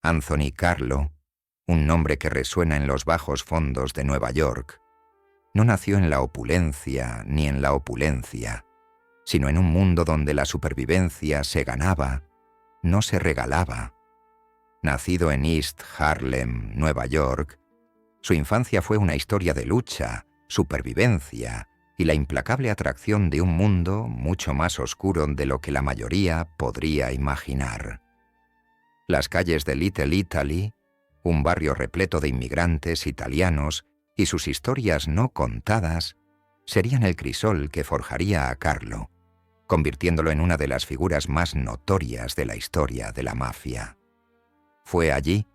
Anthony Carlo, un nombre que resuena en los bajos fondos de Nueva York, no nació en la opulencia ni en la opulencia, sino en un mundo donde la supervivencia se ganaba, no se regalaba. Nacido en East Harlem, Nueva York, su infancia fue una historia de lucha, supervivencia y la implacable atracción de un mundo mucho más oscuro de lo que la mayoría podría imaginar. Las calles de Little Italy, un barrio repleto de inmigrantes italianos y sus historias no contadas, serían el crisol que forjaría a Carlo, convirtiéndolo en una de las figuras más notorias de la historia de la mafia. Fue allí,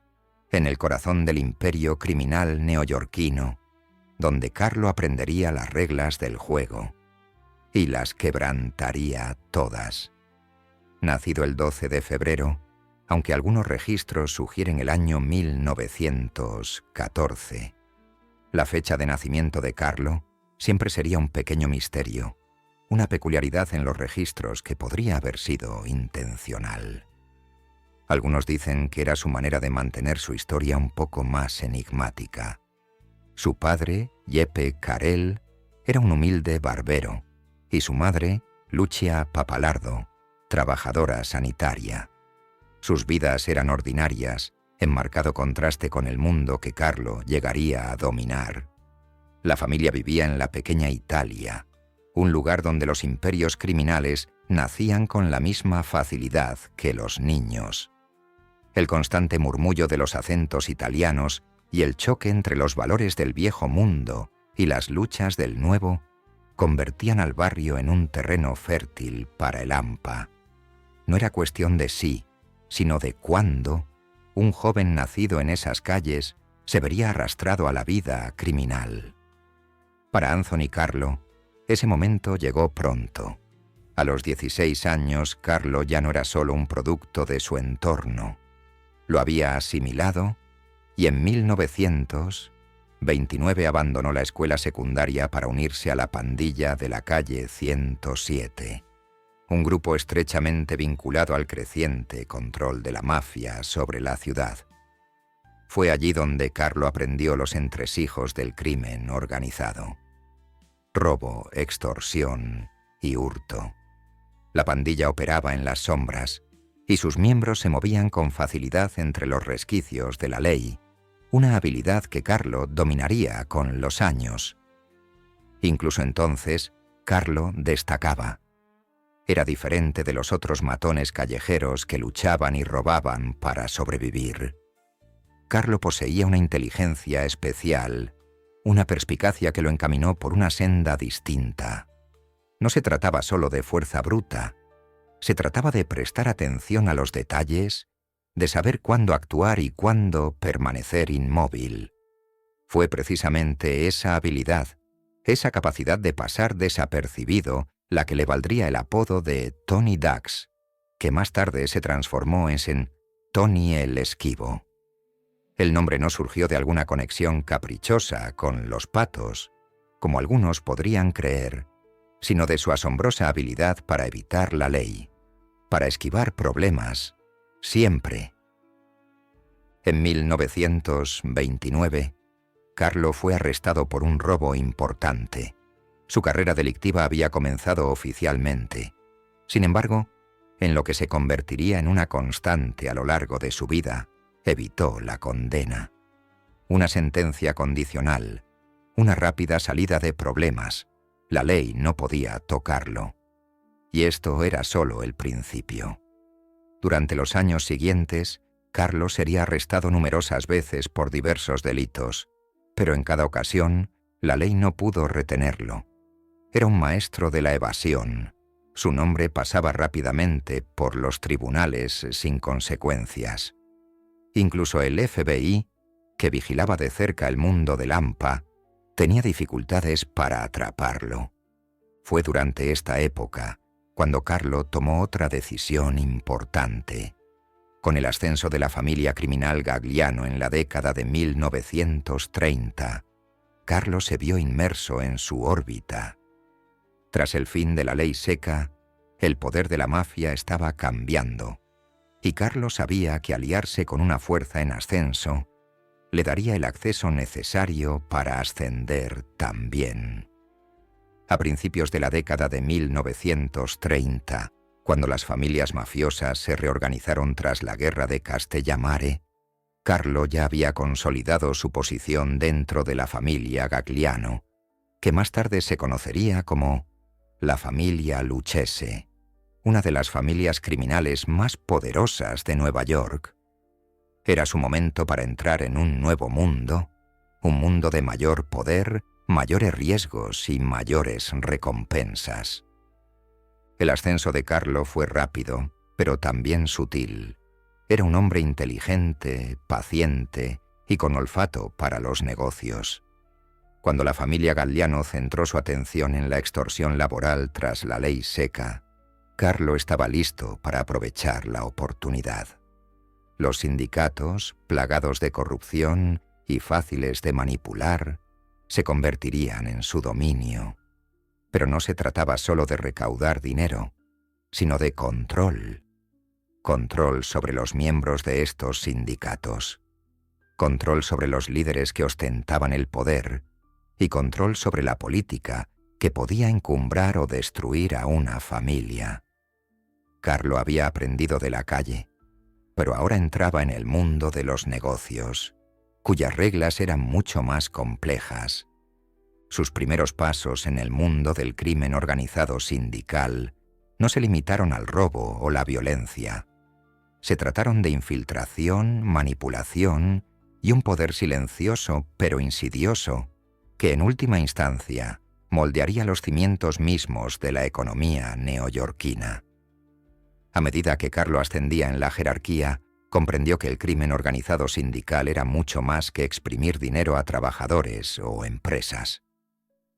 en el corazón del imperio criminal neoyorquino, donde Carlo aprendería las reglas del juego y las quebrantaría todas. Nacido el 12 de febrero, aunque algunos registros sugieren el año 1914, la fecha de nacimiento de Carlo siempre sería un pequeño misterio, una peculiaridad en los registros que podría haber sido intencional. Algunos dicen que era su manera de mantener su historia un poco más enigmática. Su padre, Jeppe Carel, era un humilde barbero, y su madre, Lucia Papalardo, trabajadora sanitaria. Sus vidas eran ordinarias, en marcado contraste con el mundo que Carlo llegaría a dominar. La familia vivía en la pequeña Italia, un lugar donde los imperios criminales nacían con la misma facilidad que los niños. El constante murmullo de los acentos italianos y el choque entre los valores del viejo mundo y las luchas del nuevo convertían al barrio en un terreno fértil para el AMPA. No era cuestión de sí, sino de cuándo un joven nacido en esas calles se vería arrastrado a la vida criminal. Para Anthony Carlo, ese momento llegó pronto. A los 16 años, Carlo ya no era solo un producto de su entorno. Lo había asimilado y en 1929 abandonó la escuela secundaria para unirse a la pandilla de la calle 107, un grupo estrechamente vinculado al creciente control de la mafia sobre la ciudad. Fue allí donde Carlo aprendió los entresijos del crimen organizado: robo, extorsión y hurto. La pandilla operaba en las sombras, y sus miembros se movían con facilidad entre los resquicios de la ley, una habilidad que Carlo dominaría con los años. Incluso entonces, Carlo destacaba. Era diferente de los otros matones callejeros que luchaban y robaban para sobrevivir. Carlo poseía una inteligencia especial, una perspicacia que lo encaminó por una senda distinta. No se trataba solo de fuerza bruta, se trataba de prestar atención a los detalles, de saber cuándo actuar y cuándo permanecer inmóvil. Fue precisamente esa habilidad, esa capacidad de pasar desapercibido, la que le valdría el apodo de Tony Ducks, que más tarde se transformó en Tony el Esquivo. El nombre no surgió de alguna conexión caprichosa con los patos, como algunos podrían creer, sino de su asombrosa habilidad para evitar la ley, para esquivar problemas, siempre. En 1929, Carlo fue arrestado por un robo importante. Su carrera delictiva había comenzado oficialmente. Sin embargo, en lo que se convertiría en una constante a lo largo de su vida, evitó la condena. Una sentencia condicional, una rápida salida de problemas. La ley no podía tocarlo. Y esto era solo el principio. Durante los años siguientes, Carlos sería arrestado numerosas veces por diversos delitos, pero en cada ocasión, la ley no pudo retenerlo. Era un maestro de la evasión. Su nombre pasaba rápidamente por los tribunales sin consecuencias. Incluso el FBI, que vigilaba de cerca el mundo del AMPA, tenía dificultades para atraparlo. Fue durante esta época cuando Carlo tomó otra decisión importante. Con el ascenso de la familia criminal Gagliano en la década de 1930, Carlo se vio inmerso en su órbita. Tras el fin de la ley seca, el poder de la mafia estaba cambiando. y Carlo sabía que aliarse con una fuerza en ascenso le daría el acceso necesario para ascender también. A principios de la década de 1930, cuando las familias mafiosas se reorganizaron tras la guerra de Castellamare, Carlo ya había consolidado su posición dentro de la familia Gagliano, que más tarde se conocería como la familia Lucchese, una de las familias criminales más poderosas de Nueva York. Era su momento para entrar en un nuevo mundo, un mundo de mayor poder, mayores riesgos y mayores recompensas. El ascenso de Carlo fue rápido, pero también sutil. Era un hombre inteligente, paciente y con olfato para los negocios. Cuando la familia Galliano centró su atención en la extorsión laboral tras la ley seca, Carlo estaba listo para aprovechar la oportunidad. Los sindicatos, plagados de corrupción y fáciles de manipular, se convertirían en su dominio. Pero no se trataba solo de recaudar dinero, sino de control. Control sobre los miembros de estos sindicatos. Control sobre los líderes que ostentaban el poder y control sobre la política que podía encumbrar o destruir a una familia. Carlo había aprendido de la calle, pero ahora entraba en el mundo de los negocios, cuyas reglas eran mucho más complejas. Sus primeros pasos en el mundo del crimen organizado sindical no se limitaron al robo o la violencia. Se trataron de infiltración, manipulación y un poder silencioso pero insidioso que en última instancia moldearía los cimientos mismos de la economía neoyorquina. A medida que Carlo ascendía en la jerarquía, comprendió que el crimen organizado sindical era mucho más que exprimir dinero a trabajadores o empresas.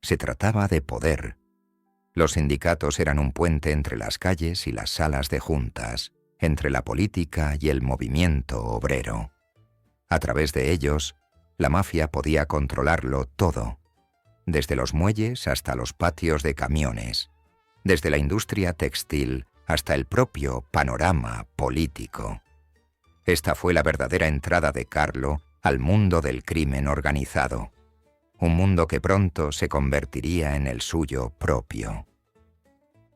Se trataba de poder. Los sindicatos eran un puente entre las calles y las salas de juntas, entre la política y el movimiento obrero. A través de ellos, la mafia podía controlarlo todo, desde los muelles hasta los patios de camiones, desde la industria textil hasta el propio panorama político. Esta fue la verdadera entrada de Carlo al mundo del crimen organizado, un mundo que pronto se convertiría en el suyo propio.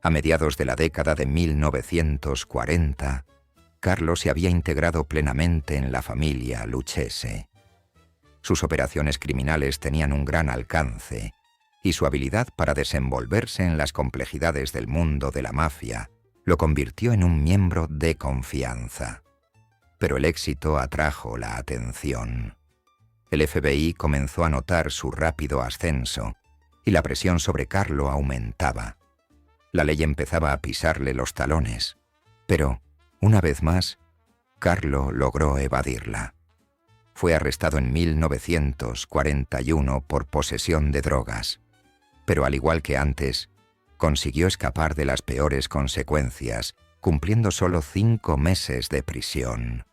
A mediados de la década de 1940, Carlo se había integrado plenamente en la familia Lucchese. Sus operaciones criminales tenían un gran alcance y su habilidad para desenvolverse en las complejidades del mundo de la mafia lo convirtió en un miembro de confianza. Pero el éxito atrajo la atención. El FBI comenzó a notar su rápido ascenso y la presión sobre Carlo aumentaba. La ley empezaba a pisarle los talones, pero, una vez más, Carlo logró evadirla. Fue arrestado en 1941 por posesión de drogas, pero al igual que antes, consiguió escapar de las peores consecuencias, cumpliendo solo 5 meses de prisión.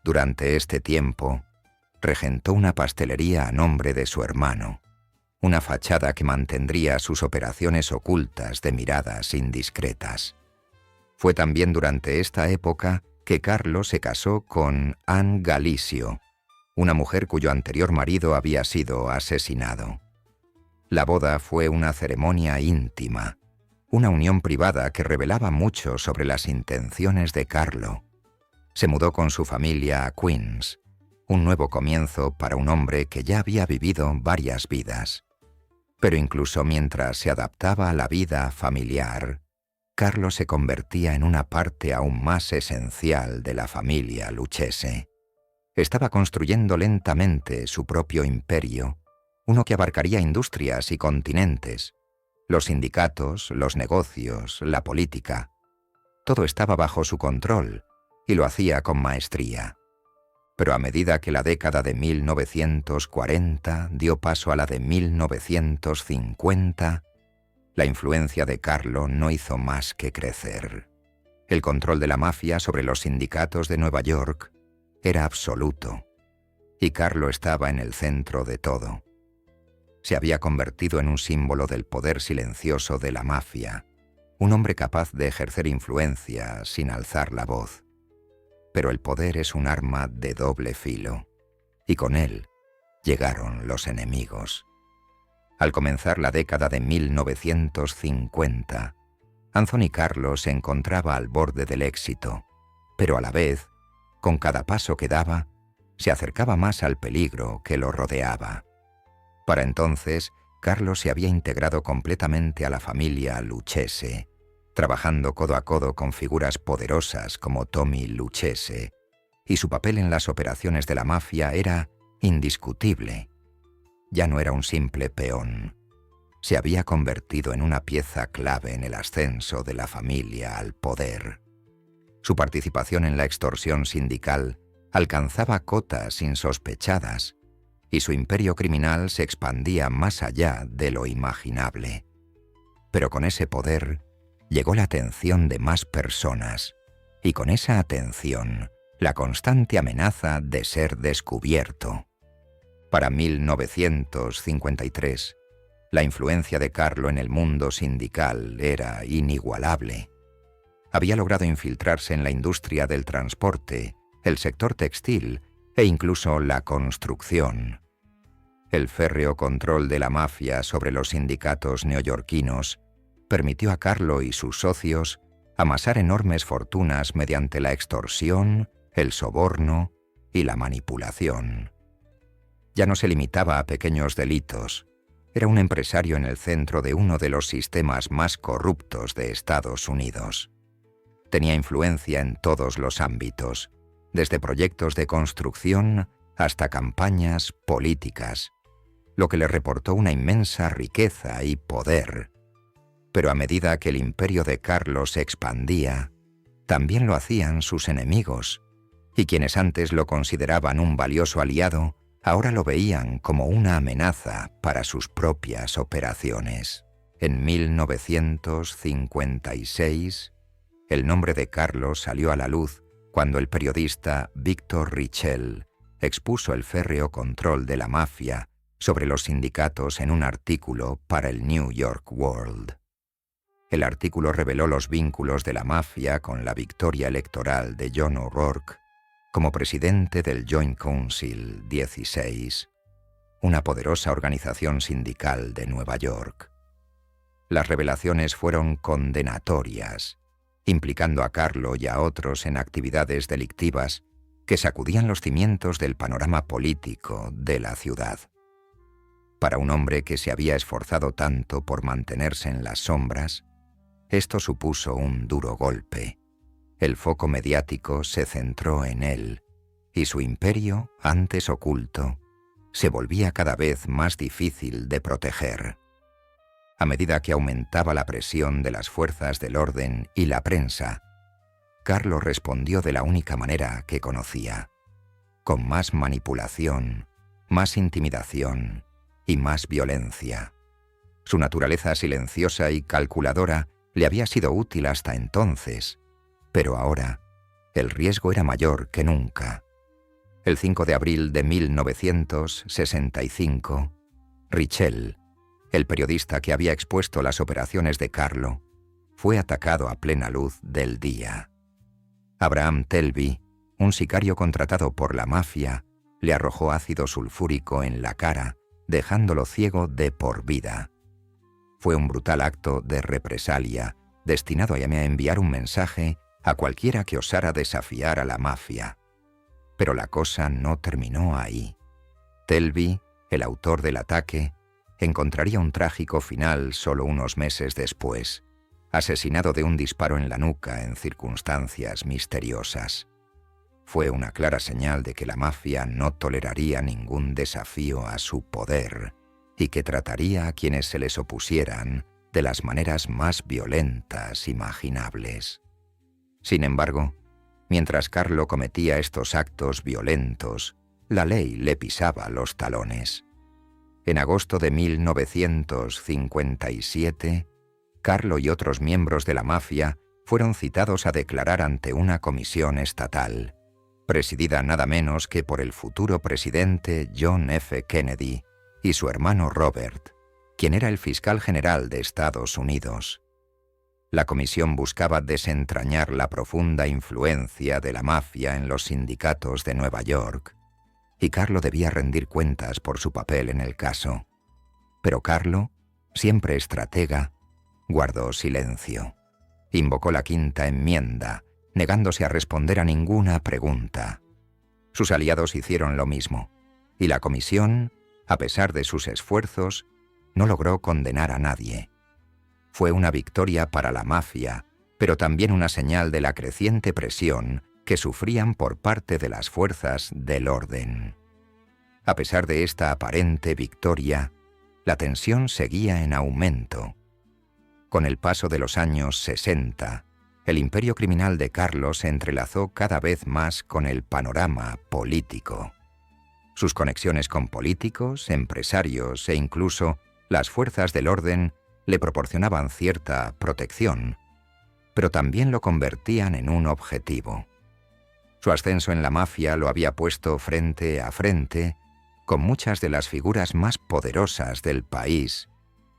Durante este tiempo, regentó una pastelería a nombre de su hermano, una fachada que mantendría sus operaciones ocultas de miradas indiscretas. Fue también durante esta época que Carlo se casó con Ann Galicio, una mujer cuyo anterior marido había sido asesinado. La boda fue una ceremonia íntima, una unión privada que revelaba mucho sobre las intenciones de Carlo. Se mudó con su familia a Queens, un nuevo comienzo para un hombre que ya había vivido varias vidas. Pero incluso mientras se adaptaba a la vida familiar, Carlo se convertía en una parte aún más esencial de la familia Lucchese. Estaba construyendo lentamente su propio imperio, uno que abarcaría industrias y continentes, los sindicatos, los negocios, la política. Todo estaba bajo su control y lo hacía con maestría. Pero a medida que la década de 1940 dio paso a la de 1950, la influencia de Carlo no hizo más que crecer. El control de la mafia sobre los sindicatos de Nueva York era absoluto, y Carlo estaba en el centro de todo. Se había convertido en un símbolo del poder silencioso de la mafia, un hombre capaz de ejercer influencia sin alzar la voz. pero el poder es un arma de doble filo, y con él llegaron los enemigos. Al comenzar la década de 1950, Anthony Carlos se encontraba al borde del éxito, pero a la vez, con cada paso que daba, se acercaba más al peligro que lo rodeaba. Para entonces, Carlos se había integrado completamente a la familia Lucchese, trabajando codo a codo con figuras poderosas como Tommy Lucchese, y su papel en las operaciones de la mafia era indiscutible. Ya no era un simple peón. Se había convertido en una pieza clave en el ascenso de la familia al poder. Su participación en la extorsión sindical alcanzaba cotas insospechadas, y su imperio criminal se expandía más allá de lo imaginable. Pero con ese poder llegó la atención de más personas, y con esa atención, la constante amenaza de ser descubierto. Para 1953, la influencia de Carlo en el mundo sindical era inigualable. Había logrado infiltrarse en la industria del transporte, el sector textil e incluso la construcción. El férreo control de la mafia sobre los sindicatos neoyorquinos permitió a Carlo y sus socios amasar enormes fortunas mediante la extorsión, el soborno y la manipulación. Ya no se limitaba a pequeños delitos. Era un empresario en el centro de uno de los sistemas más corruptos de Estados Unidos. Tenía influencia en todos los ámbitos, desde proyectos de construcción hasta campañas políticas, lo que le reportó una inmensa riqueza y poder. Pero a medida que el imperio de Carlos se expandía, también lo hacían sus enemigos, y quienes antes lo consideraban un valioso aliado, ahora lo veían como una amenaza para sus propias operaciones. En 1956, el nombre de Carlos salió a la luz cuando el periodista Victor Richel expuso el férreo control de la mafia sobre los sindicatos en un artículo para el New York World. El artículo reveló los vínculos de la mafia con la victoria electoral de John O'Rourke como presidente del Joint Council 16, una poderosa organización sindical de Nueva York. Las revelaciones fueron condenatorias, implicando a Carlo y a otros en actividades delictivas que sacudían los cimientos del panorama político de la ciudad. Para un hombre que se había esforzado tanto por mantenerse en las sombras, esto supuso un duro golpe. El foco mediático se centró en él, y su imperio, antes oculto, se volvía cada vez más difícil de proteger. A medida que aumentaba la presión de las fuerzas del orden y la prensa, Carlo respondió de la única manera que conocía, con más manipulación, más intimidación y más violencia. Su naturaleza silenciosa y calculadora le había sido útil hasta entonces, pero ahora el riesgo era mayor que nunca. El 5 de abril de 1965, Richel, el periodista que había expuesto las operaciones de Carlo, fue atacado a plena luz del día. Abraham Telby, un sicario contratado por la mafia, le arrojó ácido sulfúrico en la cara, dejándolo ciego de por vida. Fue un brutal acto de represalia, destinado a enviar un mensaje a cualquiera que osara desafiar a la mafia. Pero la cosa no terminó ahí. Telby, el autor del ataque, encontraría un trágico final solo unos meses después, asesinado de un disparo en la nuca en circunstancias misteriosas. Fue una clara señal de que la mafia no toleraría ningún desafío a su poder y que trataría a quienes se les opusieran de las maneras más violentas imaginables. Sin embargo, mientras Carlo cometía estos actos violentos, la ley le pisaba los talones. En agosto de 1957, Carlo y otros miembros de la mafia fueron citados a declarar ante una comisión estatal, presidida nada menos que por el futuro presidente John F. Kennedy y su hermano Robert, quien era el fiscal general de Estados Unidos. La comisión buscaba desentrañar la profunda influencia de la mafia en los sindicatos de Nueva York, y Carlo debía rendir cuentas por su papel en el caso. Pero Carlo, siempre estratega, guardó silencio. Invocó la quinta enmienda, negándose a responder a ninguna pregunta. Sus aliados hicieron lo mismo, y la comisión, a pesar de sus esfuerzos, no logró condenar a nadie. Fue una victoria para la mafia, pero también una señal de la creciente presión que sufrían por parte de las fuerzas del orden. A pesar de esta aparente victoria, la tensión seguía en aumento. Con el paso de los años 60, el imperio criminal de Carlo se entrelazó cada vez más con el panorama político. Sus conexiones con políticos, empresarios e incluso las fuerzas del orden le proporcionaban cierta protección, pero también lo convertían en un objetivo. Su ascenso en la mafia lo había puesto frente a frente con muchas de las figuras más poderosas del país,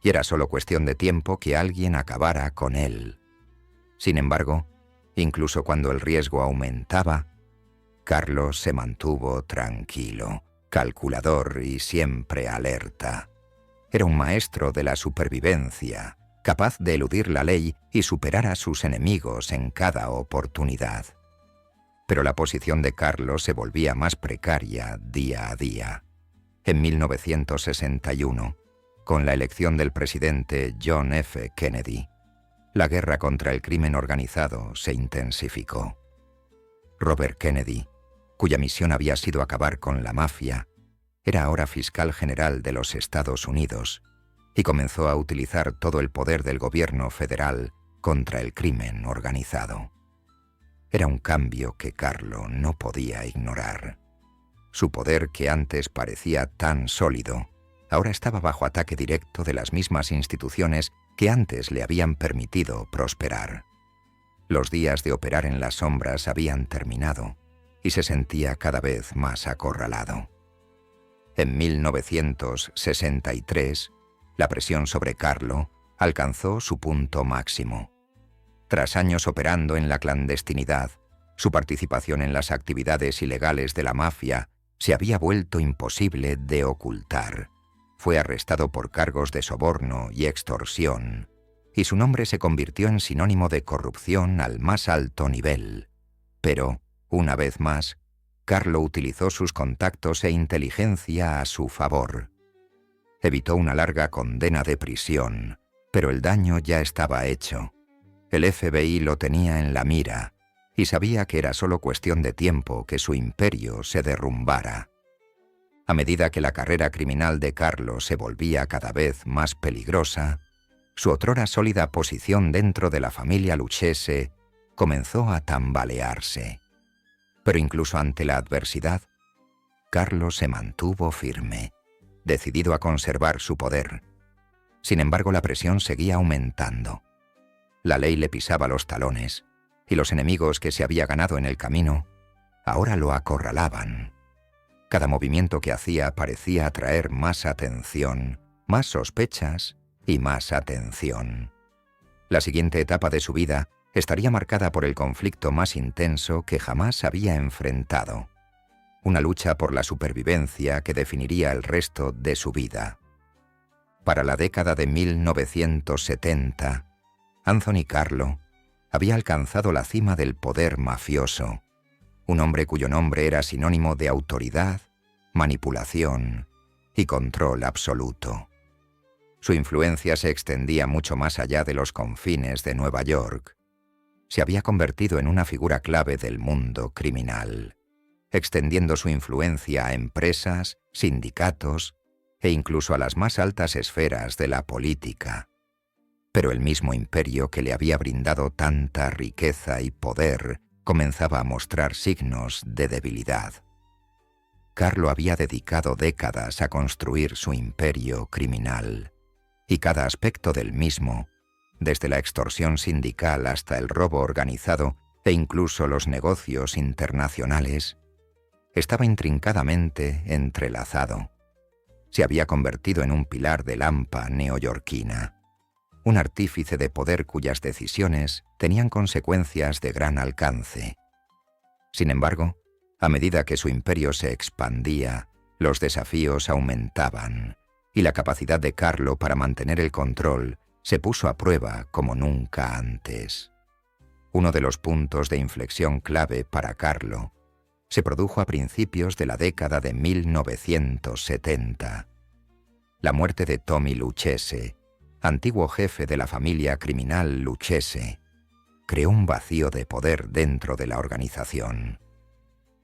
y era solo cuestión de tiempo que alguien acabara con él. Sin embargo, incluso cuando el riesgo aumentaba, Carlos se mantuvo tranquilo, calculador y siempre alerta. Era un maestro de la supervivencia, capaz de eludir la ley y superar a sus enemigos en cada oportunidad. Pero la posición de Carlos se volvía más precaria día a día. En 1961, con la elección del presidente John F. Kennedy, la guerra contra el crimen organizado se intensificó. Robert Kennedy, cuya misión había sido acabar con la mafia, era ahora fiscal general de los Estados Unidos y comenzó a utilizar todo el poder del gobierno federal contra el crimen organizado. Era un cambio que Carlo no podía ignorar. Su poder, que antes parecía tan sólido, ahora estaba bajo ataque directo de las mismas instituciones que antes le habían permitido prosperar. Los días de operar en las sombras habían terminado y se sentía cada vez más acorralado. En 1963, la presión sobre Carlo alcanzó su punto máximo. Tras años operando en la clandestinidad, su participación en las actividades ilegales de la mafia se había vuelto imposible de ocultar. Fue arrestado por cargos de soborno y extorsión, y su nombre se convirtió en sinónimo de corrupción al más alto nivel. Pero, una vez más, Carlo utilizó sus contactos e inteligencia a su favor. Evitó una larga condena de prisión, pero el daño ya estaba hecho. El FBI lo tenía en la mira, y sabía que era solo cuestión de tiempo que su imperio se derrumbara. A medida que la carrera criminal de Carlo se volvía cada vez más peligrosa, su otrora sólida posición dentro de la familia Lucchese comenzó a tambalearse. Pero incluso ante la adversidad, Carlo se mantuvo firme, decidido a conservar su poder. Sin embargo, la presión seguía aumentando. La ley le pisaba los talones, y los enemigos que se había ganado en el camino ahora lo acorralaban. Cada movimiento que hacía parecía atraer más atención, más sospechas y más atención. La siguiente etapa de su vida estaría marcada por el conflicto más intenso que jamás había enfrentado. Una lucha por la supervivencia que definiría el resto de su vida. Para la década de 1970, Anthony Carlo había alcanzado la cima del poder mafioso, un hombre cuyo nombre era sinónimo de autoridad, manipulación y control absoluto. Su influencia se extendía mucho más allá de los confines de Nueva York. Se había convertido en una figura clave del mundo criminal, extendiendo su influencia a empresas, sindicatos e incluso a las más altas esferas de la política. Pero el mismo imperio que le había brindado tanta riqueza y poder comenzaba a mostrar signos de debilidad. Carlo había dedicado décadas a construir su imperio criminal, y cada aspecto del mismo, desde la extorsión sindical hasta el robo organizado e incluso los negocios internacionales, estaba intrincadamente entrelazado. Se había convertido en un pilar del AMPA neoyorquina, un artífice de poder cuyas decisiones tenían consecuencias de gran alcance. Sin embargo, a medida que su imperio se expandía, los desafíos aumentaban, y la capacidad de Carlo para mantener el control se puso a prueba como nunca antes. Uno de los puntos de inflexión clave para Carlo se produjo a principios de la década de 1970. La muerte de Tommy Lucchese, antiguo jefe de la familia criminal Lucchese, creó un vacío de poder dentro de la organización.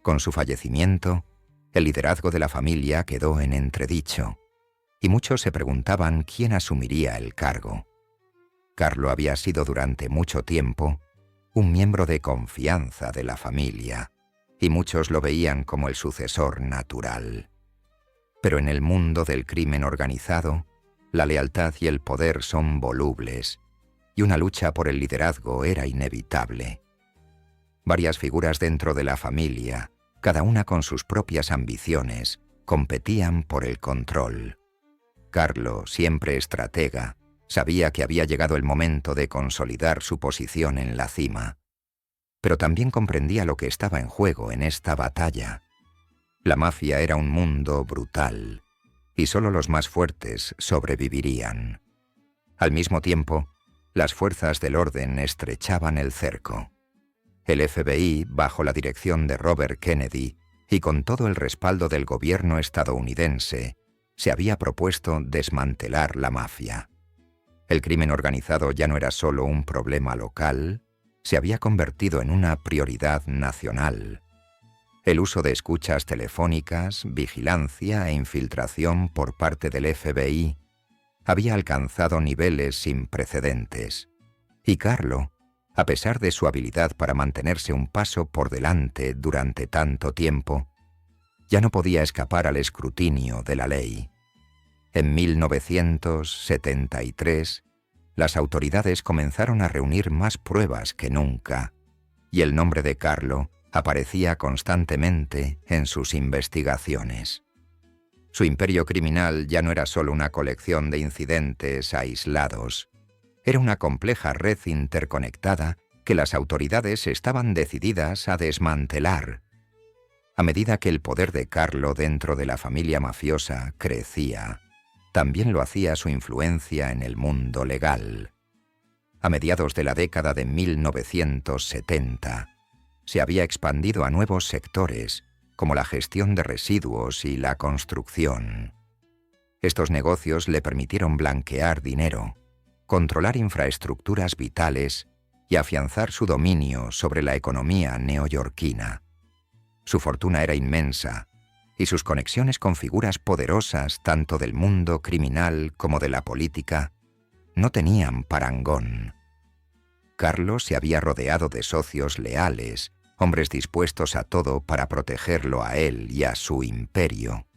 Con su fallecimiento, el liderazgo de la familia quedó en entredicho, y muchos se preguntaban quién asumiría el cargo. Carlo había sido durante mucho tiempo un miembro de confianza de la familia, y muchos lo veían como el sucesor natural. Pero en el mundo del crimen organizado, la lealtad y el poder son volubles, y una lucha por el liderazgo era inevitable. Varias figuras dentro de la familia, cada una con sus propias ambiciones, competían por el control. Carlo, siempre estratega, sabía que había llegado el momento de consolidar su posición en la cima, pero también comprendía lo que estaba en juego en esta batalla. La mafia era un mundo brutal, y solo los más fuertes sobrevivirían. Al mismo tiempo, las fuerzas del orden estrechaban el cerco. El FBI, bajo la dirección de Robert Kennedy y con todo el respaldo del gobierno estadounidense, se había propuesto desmantelar la mafia. El crimen organizado ya no era solo un problema local, se había convertido en una prioridad nacional. El uso de escuchas telefónicas, vigilancia e infiltración por parte del FBI había alcanzado niveles sin precedentes, y Carlo, a pesar de su habilidad para mantenerse un paso por delante durante tanto tiempo, ya no podía escapar al escrutinio de la ley. En 1973, las autoridades comenzaron a reunir más pruebas que nunca, y el nombre de Carlo aparecía constantemente en sus investigaciones. Su imperio criminal ya no era solo una colección de incidentes aislados, era una compleja red interconectada que las autoridades estaban decididas a desmantelar. A medida que el poder de Carlo dentro de la familia mafiosa crecía, también lo hacía su influencia en el mundo legal. A mediados de la década de 1970, se había expandido a nuevos sectores, como la gestión de residuos y la construcción. Estos negocios le permitieron blanquear dinero, controlar infraestructuras vitales y afianzar su dominio sobre la economía neoyorquina. Su fortuna era inmensa, y sus conexiones con figuras poderosas tanto del mundo criminal como de la política no tenían parangón. Carlo se había rodeado de socios leales, hombres dispuestos a todo para protegerlo a él y a su imperio.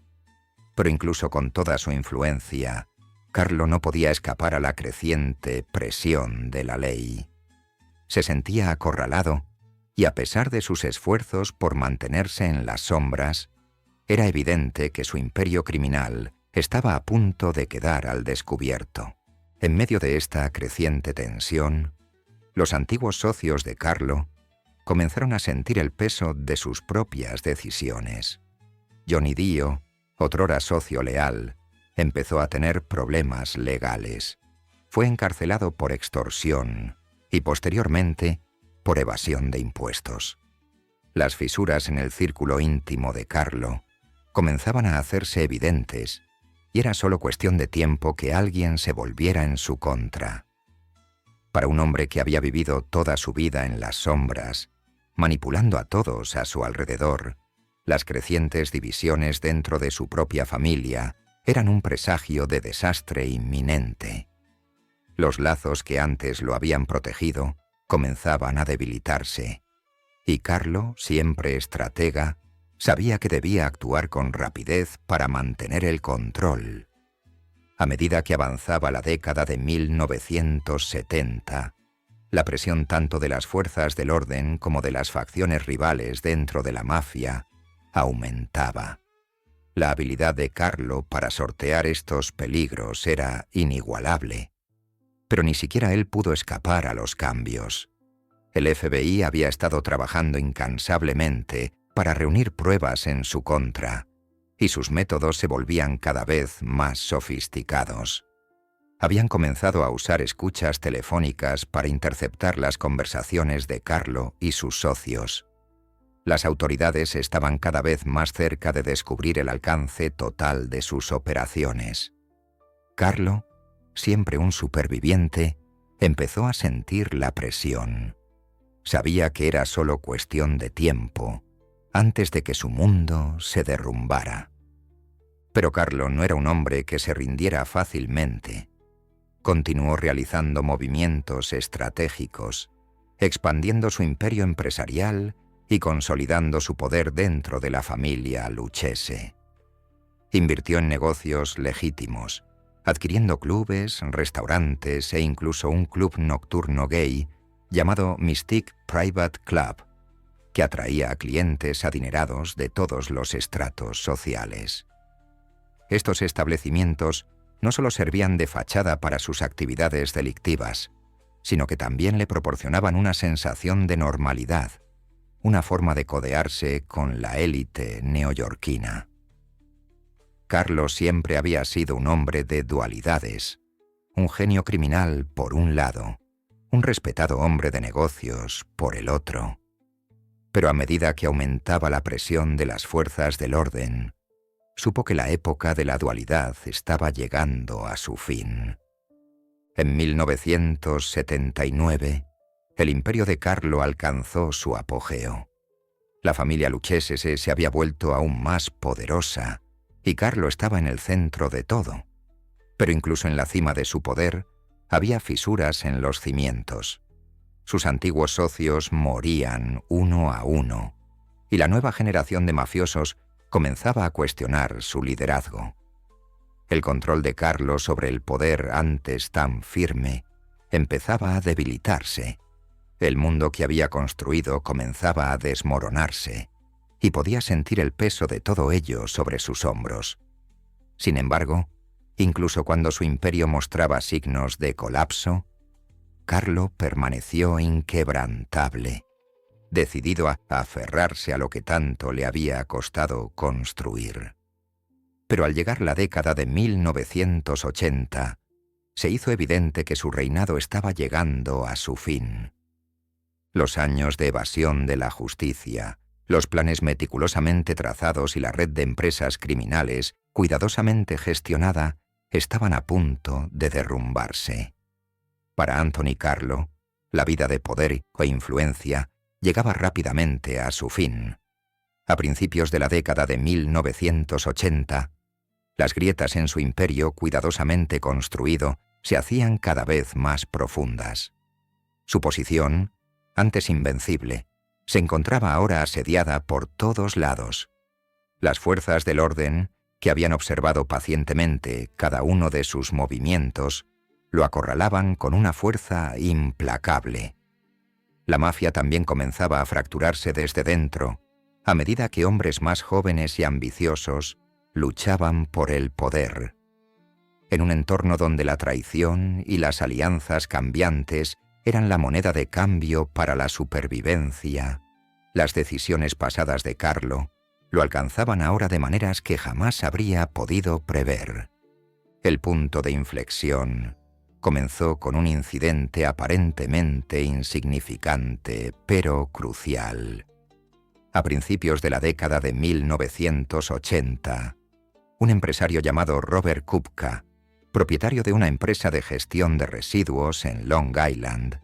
Pero incluso con toda su influencia, Carlo no podía escapar a la creciente presión de la ley. Se sentía acorralado, y a pesar de sus esfuerzos por mantenerse en las sombras, era evidente que su imperio criminal estaba a punto de quedar al descubierto. En medio de esta creciente tensión, los antiguos socios de Carlo comenzaron a sentir el peso de sus propias decisiones. Johnny Dio, otrora socio leal, empezó a tener problemas legales. Fue encarcelado por extorsión y posteriormente por evasión de impuestos. Las fisuras en el círculo íntimo de Carlo comenzaban a hacerse evidentes, y era solo cuestión de tiempo que alguien se volviera en su contra. Para un hombre que había vivido toda su vida en las sombras, manipulando a todos a su alrededor, las crecientes divisiones dentro de su propia familia eran un presagio de desastre inminente. Los lazos que antes lo habían protegido comenzaban a debilitarse, y Carlo, siempre estratega, sabía que debía actuar con rapidez para mantener el control. A medida que avanzaba la década de 1970, la presión tanto de las fuerzas del orden como de las facciones rivales dentro de la mafia aumentaba. La habilidad de Carlo para sortear estos peligros era inigualable. Pero ni siquiera él pudo escapar a los cambios. El FBI había estado trabajando incansablemente para reunir pruebas en su contra, y sus métodos se volvían cada vez más sofisticados. Habían comenzado a usar escuchas telefónicas para interceptar las conversaciones de Carlo y sus socios. Las autoridades estaban cada vez más cerca de descubrir el alcance total de sus operaciones. Carlo, siempre un superviviente, empezó a sentir la presión. Sabía que era solo cuestión de tiempo, antes de que su mundo se derrumbara. Pero Carlo no era un hombre que se rindiera fácilmente. Continuó realizando movimientos estratégicos, expandiendo su imperio empresarial y consolidando su poder dentro de la familia Lucchese. Invirtió en negocios legítimos, adquiriendo clubes, restaurantes e incluso un club nocturno gay llamado Mystique Private Club, que atraía a clientes adinerados de todos los estratos sociales. Estos establecimientos no solo servían de fachada para sus actividades delictivas, sino que también le proporcionaban una sensación de normalidad, una forma de codearse con la élite neoyorquina. Carlo siempre había sido un hombre de dualidades, un genio criminal por un lado, un respetado hombre de negocios por el otro. Pero a medida que aumentaba la presión de las fuerzas del orden, supo que la época de la dualidad estaba llegando a su fin. En 1979, el imperio de Carlo alcanzó su apogeo. La familia Lucchese se había vuelto aún más poderosa y Carlo estaba en el centro de todo. Pero incluso en la cima de su poder, había fisuras en los cimientos. Sus antiguos socios morían uno a uno, y la nueva generación de mafiosos comenzaba a cuestionar su liderazgo. El control de Carlo sobre el poder antes tan firme empezaba a debilitarse. El mundo que había construido comenzaba a desmoronarse, y podía sentir el peso de todo ello sobre sus hombros. Sin embargo, incluso cuando su imperio mostraba signos de colapso, Carlo permaneció inquebrantable, decidido a aferrarse a lo que tanto le había costado construir. Pero al llegar la década de 1980, se hizo evidente que su reinado estaba llegando a su fin. Los años de evasión de la justicia, los planes meticulosamente trazados y la red de empresas criminales cuidadosamente gestionada estaban a punto de derrumbarse. Para Anthony Carlo, la vida de poder e influencia llegaba rápidamente a su fin. A principios de la década de 1980, las grietas en su imperio cuidadosamente construido se hacían cada vez más profundas. Su posición, antes invencible, se encontraba ahora asediada por todos lados. Las fuerzas del orden, que habían observado pacientemente cada uno de sus movimientos, lo acorralaban con una fuerza implacable. La mafia también comenzaba a fracturarse desde dentro, a medida que hombres más jóvenes y ambiciosos luchaban por el poder. En un entorno donde la traición y las alianzas cambiantes eran la moneda de cambio para la supervivencia, las decisiones pasadas de Carlo lo alcanzaban ahora de maneras que jamás habría podido prever. El punto de inflexión comenzó con un incidente aparentemente insignificante, pero crucial. A principios de la década de 1980, un empresario llamado Robert Kupka, propietario de una empresa de gestión de residuos en Long Island,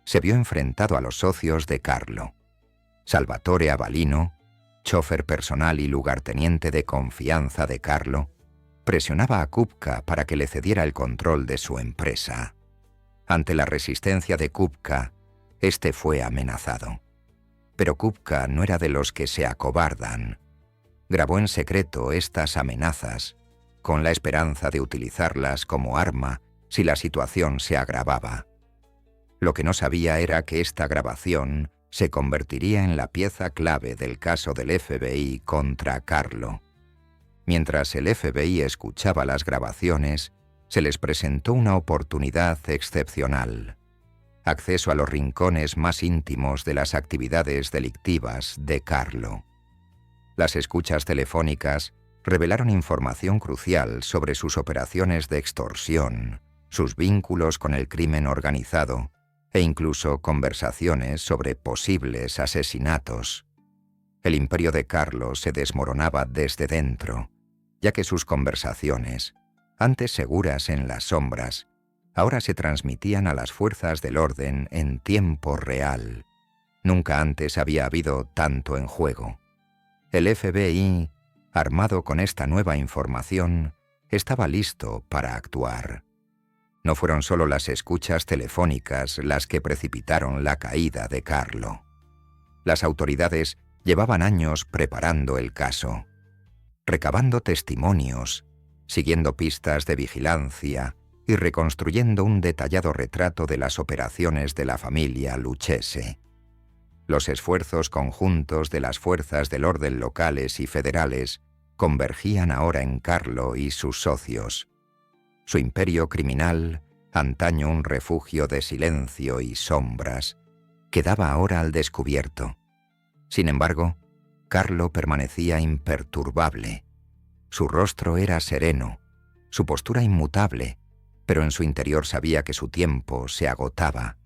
se vio enfrentado a los socios de Carlo. Salvatore Avalino, chofer personal y lugarteniente de confianza de Carlo, presionaba a Kupka para que le cediera el control de su empresa. Ante la resistencia de Kupka, este fue amenazado. Pero Kupka no era de los que se acobardan. Grabó en secreto estas amenazas, con la esperanza de utilizarlas como arma si la situación se agravaba. Lo que no sabía era que esta grabación se convertiría en la pieza clave del caso del FBI contra Carlo. Mientras el FBI escuchaba las grabaciones, Se les presentó una oportunidad excepcional: acceso a los rincones más íntimos de las actividades delictivas de Carlo. Las escuchas telefónicas revelaron información crucial sobre sus operaciones de extorsión, sus vínculos con el crimen organizado e incluso conversaciones sobre posibles asesinatos. El imperio de Carlo se desmoronaba desde dentro, ya que sus conversaciones, antes seguras en las sombras, ahora se transmitían a las fuerzas del orden en tiempo real. Nunca antes había habido tanto en juego. El FBI, armado con esta nueva información, estaba listo para actuar. No fueron solo las escuchas telefónicas las que precipitaron la caída de Carlo. Las autoridades llevaban años preparando el caso, recabando testimonios, siguiendo pistas de vigilancia y reconstruyendo un detallado retrato de las operaciones de la familia Lucchese. Los esfuerzos conjuntos de las fuerzas del orden locales y federales convergían ahora en Carlo y sus socios. Su imperio criminal, antaño un refugio de silencio y sombras, quedaba ahora al descubierto. Sin embargo, Carlo permanecía imperturbable. Su rostro era sereno, su postura inmutable, pero en su interior sabía que su tiempo se agotaba.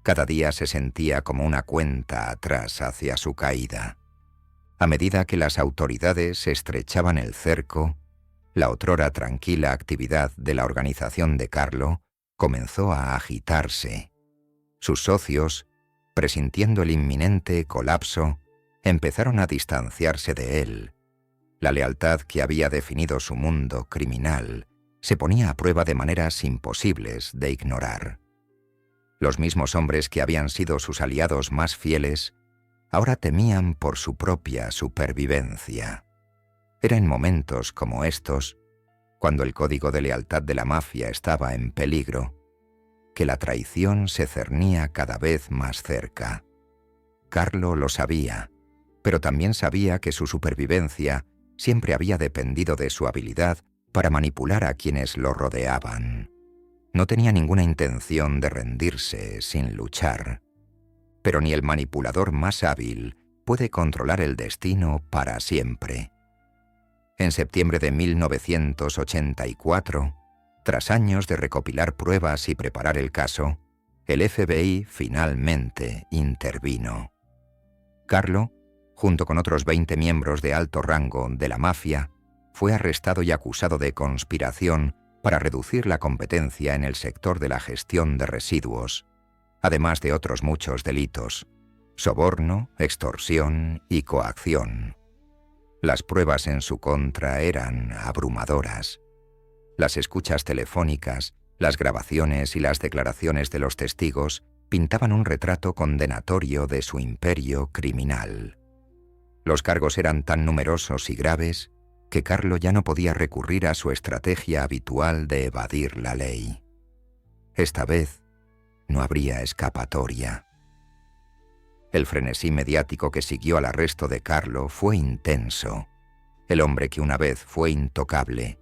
Cada día se sentía como una cuenta atrás hacia su caída. A medida que las autoridades estrechaban el cerco, la otrora tranquila actividad de la organización de Carlo comenzó a agitarse. Sus socios, presintiendo el inminente colapso, empezaron a distanciarse de él. La lealtad que había definido su mundo criminal se ponía a prueba de maneras imposibles de ignorar. Los mismos hombres que habían sido sus aliados más fieles ahora temían por su propia supervivencia. Era en momentos como estos, cuando el código de lealtad de la mafia estaba en peligro, que la traición se cernía cada vez más cerca. Carlo lo sabía, pero también sabía que su supervivencia siempre había dependido de su habilidad para manipular a quienes lo rodeaban. No tenía ninguna intención de rendirse sin luchar, pero ni el manipulador más hábil puede controlar el destino para siempre. En septiembre de 1984, tras años de recopilar pruebas y preparar el caso, el FBI finalmente intervino. Carlo, junto con otros 20 miembros de alto rango de la mafia, fue arrestado y acusado de conspiración para reducir la competencia en el sector de la gestión de residuos, además de otros muchos delitos: soborno, extorsión y coacción. Las pruebas en su contra eran abrumadoras. Las escuchas telefónicas, las grabaciones y las declaraciones de los testigos pintaban un retrato condenatorio de su imperio criminal. Los cargos eran tan numerosos y graves que Carlo ya no podía recurrir a su estrategia habitual de evadir la ley. Esta vez no habría escapatoria. El frenesí mediático que siguió al arresto de Carlo fue intenso. El hombre que una vez fue intocable,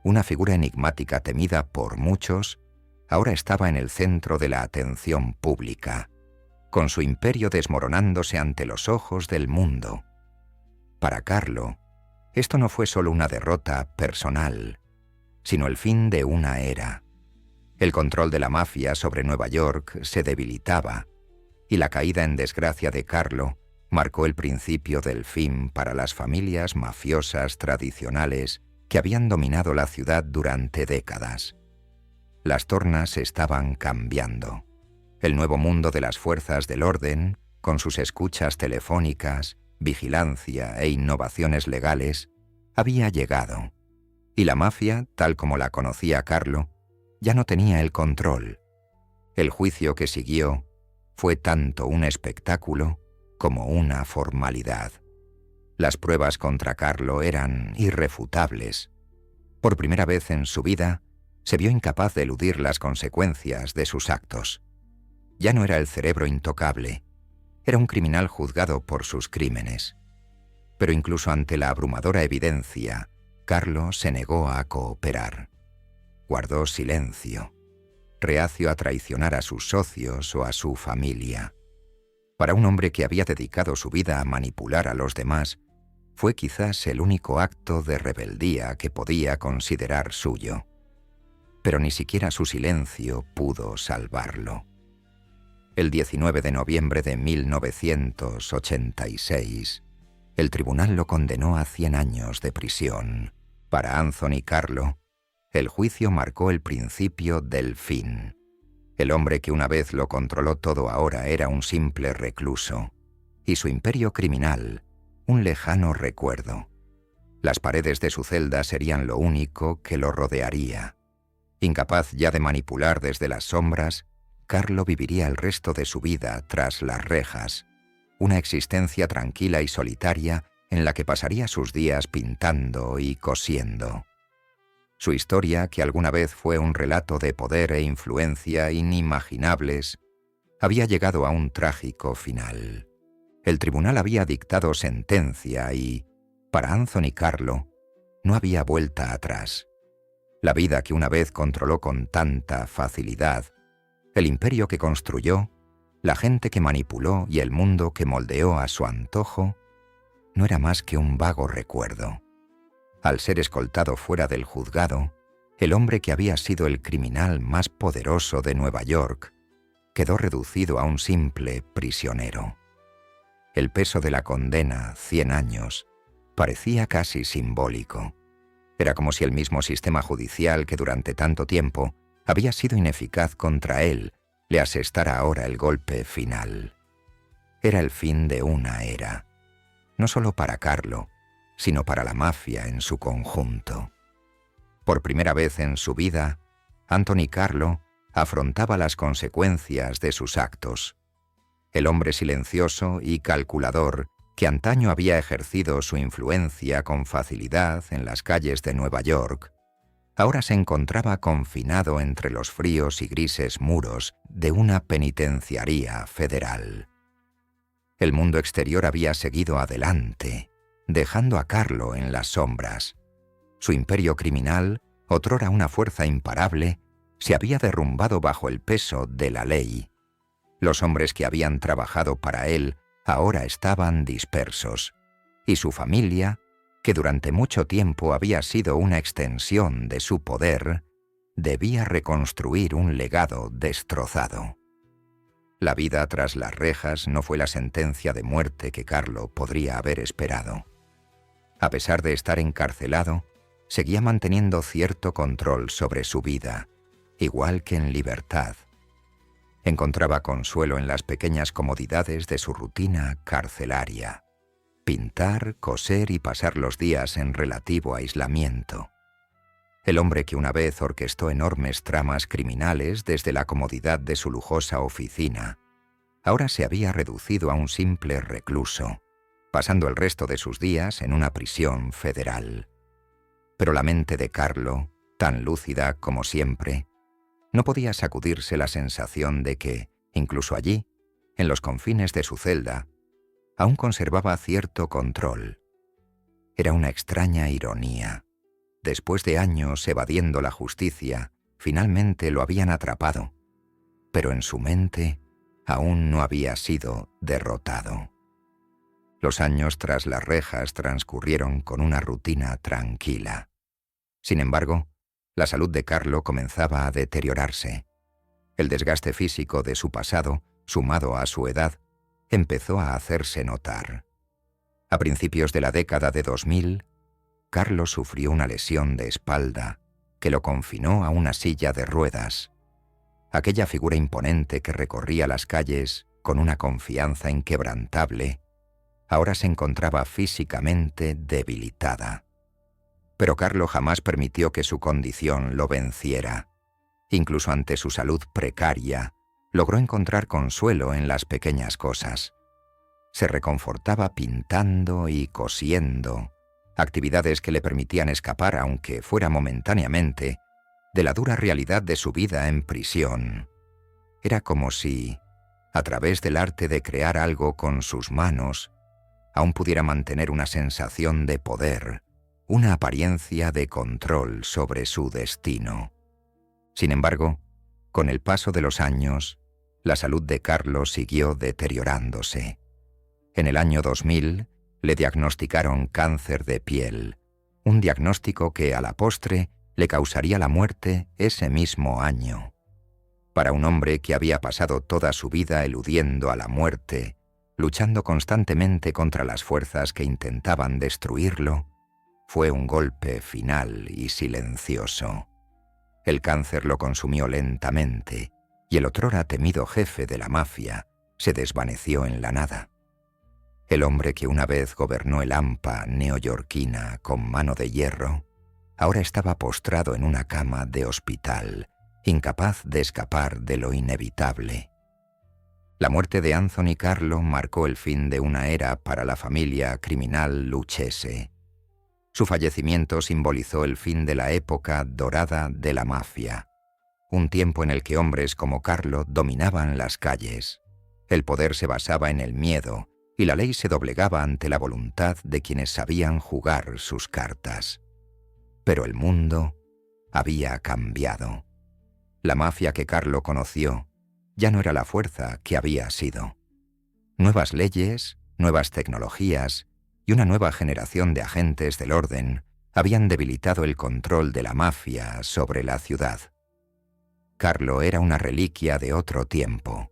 una figura enigmática temida por muchos, ahora estaba en el centro de la atención pública, con su imperio desmoronándose ante los ojos del mundo. Para Carlo, esto no fue solo una derrota personal, sino el fin de una era. El control de la mafia sobre Nueva York se debilitaba, y la caída en desgracia de Carlo marcó el principio del fin para las familias mafiosas tradicionales que habían dominado la ciudad durante décadas. Las tornas estaban cambiando. El nuevo mundo de las fuerzas del orden, con sus escuchas telefónicas, vigilancia e innovaciones legales, había llegado, y la mafia, tal como la conocía Carlo, ya no tenía el control. El juicio que siguió fue tanto un espectáculo como una formalidad. Las pruebas contra Carlo eran irrefutables. Por primera vez en su vida, se vio incapaz de eludir las consecuencias de sus actos. Ya no era el cerebro intocable, era un criminal juzgado por sus crímenes. Pero incluso ante la abrumadora evidencia, Carlo se negó a cooperar. guardó silencio, reacio a traicionar a sus socios o a su familia. Para un hombre que había dedicado su vida a manipular a los demás, fue quizás el único acto de rebeldía que podía considerar suyo. Pero ni siquiera su silencio pudo salvarlo. El 19 de noviembre de 1986, el tribunal lo condenó a 100 años de prisión. Para Anthony Carlo, el juicio marcó el principio del fin. El hombre que una vez lo controló todo ahora era un simple recluso, y su imperio criminal, un lejano recuerdo. Las paredes de su celda serían lo único que lo rodearía. Incapaz ya de manipular desde las sombras, Carlo viviría el resto de su vida tras las rejas, una existencia tranquila y solitaria en la que pasaría sus días pintando y cosiendo. Su historia, que alguna vez fue un relato de poder e influencia inimaginables, había llegado a un trágico final. El tribunal había dictado sentencia y, para Anthony Carlo, no había vuelta atrás. La vida que una vez controló con tanta facilidad, el imperio que construyó, la gente que manipuló y el mundo que moldeó a su antojo, no era más que un vago recuerdo. Al ser escoltado fuera del juzgado, el hombre que había sido el criminal más poderoso de Nueva York quedó reducido a un simple prisionero. El peso de la condena, 100 años, parecía casi simbólico. Era como si el mismo sistema judicial que durante tanto tiempo había sido ineficaz contra él le asestara ahora el golpe final. Era el fin de una era, no solo para Carlo, sino para la mafia en su conjunto. Por primera vez en su vida, Anthony Carlo afrontaba las consecuencias de sus actos. El hombre silencioso y calculador que antaño había ejercido su influencia con facilidad en las calles de Nueva York, ahora se encontraba confinado entre los fríos y grises muros de una penitenciaría federal. El mundo exterior había seguido adelante, dejando a Carlo en las sombras. Su imperio criminal, otrora una fuerza imparable, se había derrumbado bajo el peso de la ley. Los hombres que habían trabajado para él ahora estaban dispersos, y su familia, que durante mucho tiempo había sido una extensión de su poder, debía reconstruir un legado destrozado. La vida tras las rejas no fue la sentencia de muerte que Carlo podría haber esperado. A pesar de estar encarcelado, seguía manteniendo cierto control sobre su vida, igual que en libertad. Encontraba consuelo en las pequeñas comodidades de su rutina carcelaria: pintar, coser y pasar los días en relativo aislamiento. El hombre que una vez orquestó enormes tramas criminales desde la comodidad de su lujosa oficina, ahora se había reducido a un simple recluso, pasando el resto de sus días en una prisión federal. Pero la mente de Carlo, tan lúcida como siempre, no podía sacudirse la sensación de que, incluso allí, en los confines de su celda, aún conservaba cierto control. Era una extraña ironía. Después de años evadiendo la justicia, finalmente lo habían atrapado, pero en su mente aún no había sido derrotado. Los años tras las rejas transcurrieron con una rutina tranquila. Sin embargo, la salud de Carlo comenzaba a deteriorarse. El desgaste físico de su pasado, sumado a su edad, empezó a hacerse notar. A principios de la década de 2000, Carlo sufrió una lesión de espalda que lo confinó a una silla de ruedas. Aquella figura imponente que recorría las calles con una confianza inquebrantable, ahora se encontraba físicamente debilitada. Pero Carlo jamás permitió que su condición lo venciera. Incluso ante su salud precaria, logró encontrar consuelo en las pequeñas cosas. Se reconfortaba pintando y cosiendo, actividades que le permitían escapar, aunque fuera momentáneamente, de la dura realidad de su vida en prisión. Era como si, a través del arte de crear algo con sus manos, aún pudiera mantener una sensación de poder, una apariencia de control sobre su destino. Sin embargo, con el paso de los años, la salud de Carlo siguió deteriorándose. En el año 2000 le diagnosticaron cáncer de piel, un diagnóstico que a la postre le causaría la muerte ese mismo año. Para un hombre que había pasado toda su vida eludiendo a la muerte, luchando constantemente contra las fuerzas que intentaban destruirlo, fue un golpe final y silencioso. El cáncer lo consumió lentamente y el otrora temido jefe de la mafia se desvaneció en la nada. El hombre que una vez gobernó el hampa neoyorquina con mano de hierro, ahora estaba postrado en una cama de hospital, incapaz de escapar de lo inevitable. La muerte de Anthony Carlo marcó el fin de una era para la familia criminal Lucchese. Su fallecimiento simbolizó el fin de la época dorada de la mafia, un tiempo en el que hombres como Carlo dominaban las calles. El poder se basaba en el miedo y la ley se doblegaba ante la voluntad de quienes sabían jugar sus cartas. Pero el mundo había cambiado. La mafia que Carlo conoció ya no era la fuerza que había sido. Nuevas leyes, nuevas tecnologías y una nueva generación de agentes del orden habían debilitado el control de la mafia sobre la ciudad. Carlo era una reliquia de otro tiempo,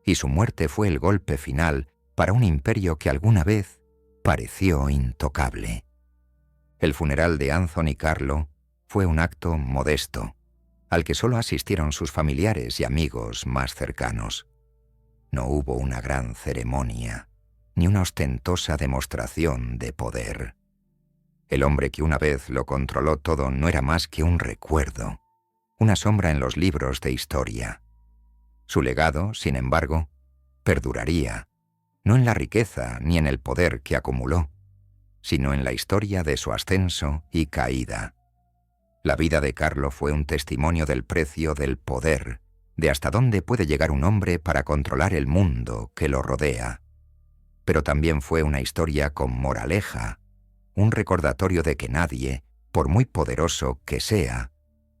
y su muerte fue el golpe final para un imperio que alguna vez pareció intocable. El funeral de Anthony Carlo fue un acto modesto, al que solo asistieron sus familiares y amigos más cercanos. No hubo una gran ceremonia, ni una ostentosa demostración de poder. El hombre que una vez lo controló todo no era más que un recuerdo, una sombra en los libros de historia. Su legado, sin embargo, perduraría, no en la riqueza ni en el poder que acumuló, sino en la historia de su ascenso y caída. La vida de Carlo fue un testimonio del precio del poder, de hasta dónde puede llegar un hombre para controlar el mundo que lo rodea. Pero también fue una historia con moraleja, un recordatorio de que nadie, por muy poderoso que sea,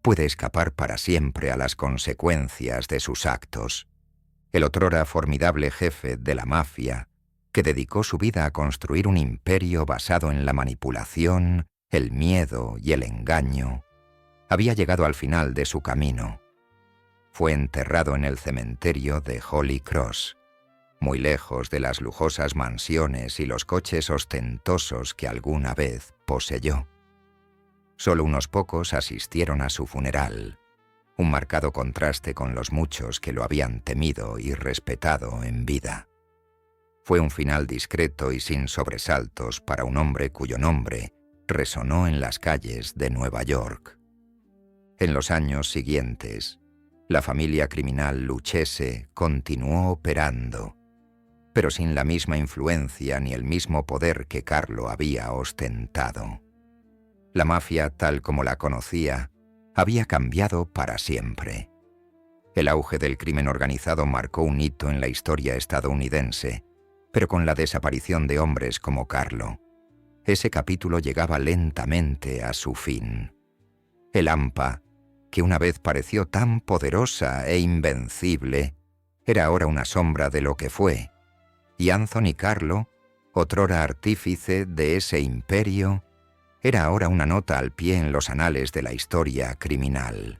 puede escapar para siempre a las consecuencias de sus actos. El otrora formidable jefe de la mafia, que dedicó su vida a construir un imperio basado en la manipulación, el miedo y el engaño, había llegado al final de su camino. Fue enterrado en el cementerio de Holy Cross, muy lejos de las lujosas mansiones y los coches ostentosos que alguna vez poseyó. Solo unos pocos asistieron a su funeral, un marcado contraste con los muchos que lo habían temido y respetado en vida. Fue un final discreto y sin sobresaltos para un hombre cuyo nombre resonó en las calles de Nueva York. En los años siguientes, la familia criminal Lucchese continuó operando, pero sin la misma influencia ni el mismo poder que Carlo había ostentado. La mafia, tal como la conocía, había cambiado para siempre. El auge del crimen organizado marcó un hito en la historia estadounidense, pero con la desaparición de hombres como Carlo, ese capítulo llegaba lentamente a su fin. El hampa, que una vez pareció tan poderosa e invencible, era ahora una sombra de lo que fue, y Anthony Carlo, otrora artífice de ese imperio, era ahora una nota al pie en los anales de la historia criminal.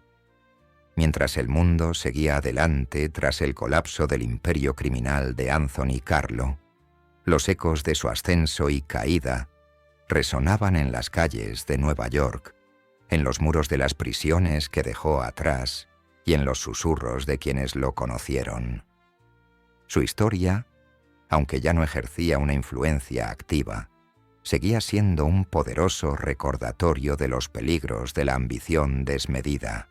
Mientras el mundo seguía adelante tras el colapso del imperio criminal de Anthony Carlo, los ecos de su ascenso y caída resonaban en las calles de Nueva York, en los muros de las prisiones que dejó atrás y en los susurros de quienes lo conocieron. Su historia, aunque ya no ejercía una influencia activa, seguía siendo un poderoso recordatorio de los peligros de la ambición desmedida,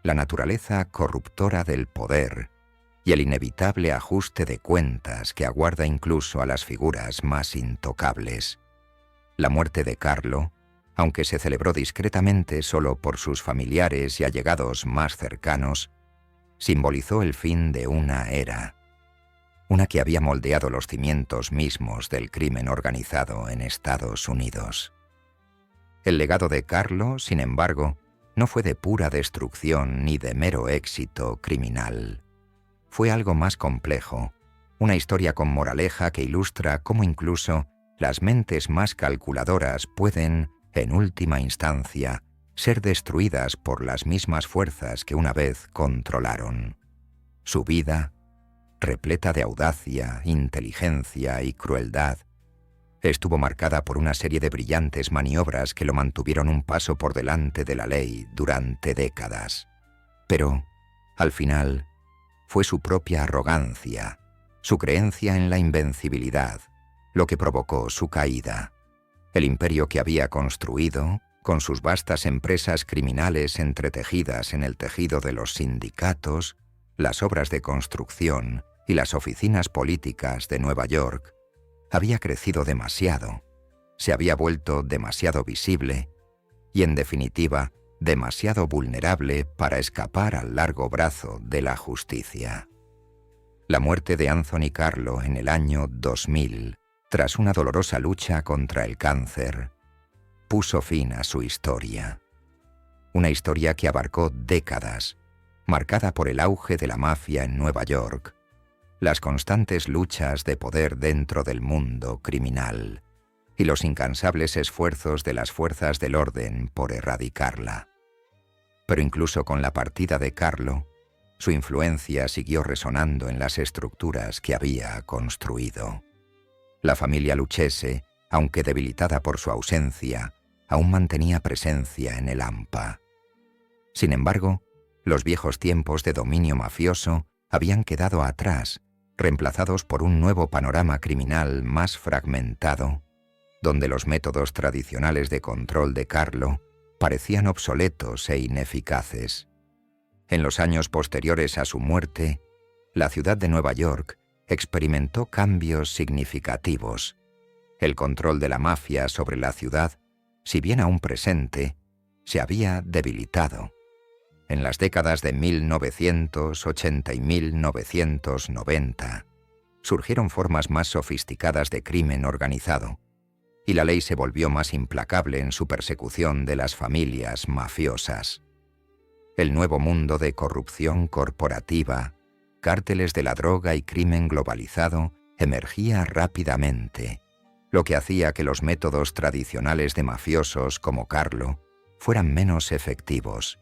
la naturaleza corruptora del poder y el inevitable ajuste de cuentas que aguarda incluso a las figuras más intocables. La muerte de Carlo, aunque se celebró discretamente solo por sus familiares y allegados más cercanos, simbolizó el fin de una era, una que había moldeado los cimientos mismos del crimen organizado en Estados Unidos. El legado de Carlo, sin embargo, no fue de pura destrucción ni de mero éxito criminal. Fue algo más complejo, una historia con moraleja que ilustra cómo incluso las mentes más calculadoras pueden, en última instancia, ser destruidas por las mismas fuerzas que una vez controlaron. Su vida, repleta de audacia, inteligencia y crueldad, estuvo marcada por una serie de brillantes maniobras que lo mantuvieron un paso por delante de la ley durante décadas. Pero, al final, fue su propia arrogancia, su creencia en la invencibilidad, lo que provocó su caída. El imperio que había construido, con sus vastas empresas criminales entretejidas en el tejido de los sindicatos, las obras de construcción y las oficinas políticas de Nueva York, había crecido demasiado, se había vuelto demasiado visible y, en definitiva, demasiado vulnerable para escapar al largo brazo de la justicia. La muerte de Anthony Carlo en el año 2000, tras una dolorosa lucha contra el cáncer, puso fin a su historia. Una historia que abarcó décadas, marcada por el auge de la mafia en Nueva York, las constantes luchas de poder dentro del mundo criminal y los incansables esfuerzos de las fuerzas del orden por erradicarla. Pero incluso con la partida de Carlo, su influencia siguió resonando en las estructuras que había construido. La familia Lucchese, aunque debilitada por su ausencia, aún mantenía presencia en el AMPA. Sin embargo, los viejos tiempos de dominio mafioso habían quedado atrás, reemplazados por un nuevo panorama criminal más fragmentado, donde los métodos tradicionales de control de Carlo parecían obsoletos e ineficaces. En los años posteriores a su muerte, la ciudad de Nueva York experimentó cambios significativos. El control de la mafia sobre la ciudad, si bien aún presente, se había debilitado. En las décadas de 1980 y 1990, surgieron formas más sofisticadas de crimen organizado, y la ley se volvió más implacable en su persecución de las familias mafiosas. El nuevo mundo de corrupción corporativa, cárteles de la droga y crimen globalizado emergía rápidamente, lo que hacía que los métodos tradicionales de mafiosos como Carlo fueran menos efectivos.